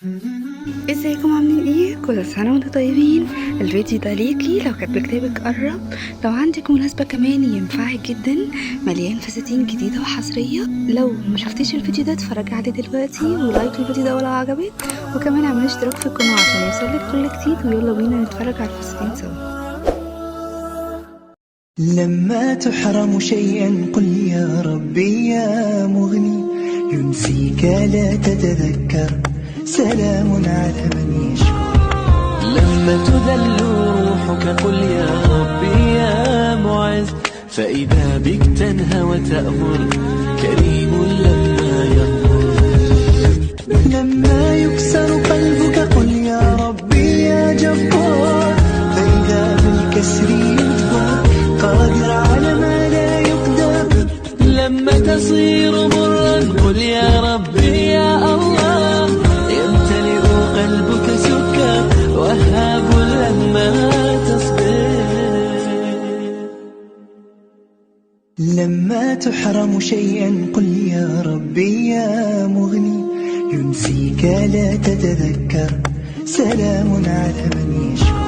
ازيكم عاملين ايه؟ كل سنة وانتم طيبين. الفيديو ده ليكي لو كاتب كتابك قرب. لو عندك مناسبة كمان ينفعك جدا. مليان فساتين جديدة وحصرية. لو ما شفتيش الفيديو ده اتفرجي عليه دلوقتي ولايك الفيديو ده ولو عجبك، وكمان اعملي اشتراك في القناة عشان يوصلك كل جديد. ويلا بينا نتفرج على الفساتين سوا. لما تحرم شيئا قل يا ربي يا مغني، ينسيك لا تتذكر، سلام على من يشكر. لما تذل روحك قل يا ربي يا معز، فإذا بك تنهى وتأمر، كريم لما يغفر. لما يكسر قلبك قل يا ربي يا جبار، فإذا بالكسر يجبر، قادر على ما لا يقدر. لما تصير مرا قل يا ربي يا الله، يمتلئ قلبك سكر، وهاب لما تصبر. لما تحرم شيئا قل يا ربي يا مغني، ينسيك لا تتذكر، سلام على من يشكر.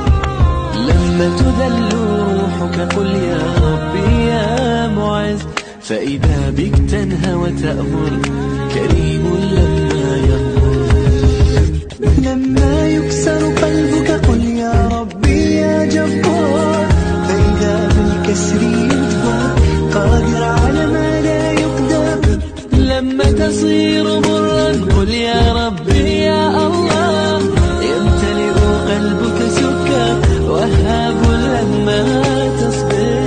لما تذل روحك قل يا ربي يا معز، فإذا بك تنهى وتأمر، كريم لما يغفر. لما يكسر قلبك قل يا ربي يا جبار، فإذا بالكسر يجبر، قادر على ما لا يقدر. لما تصير مرا قل يا ربي يا الله، يمتلئ قلبك سكر، وهاب لما تصبر.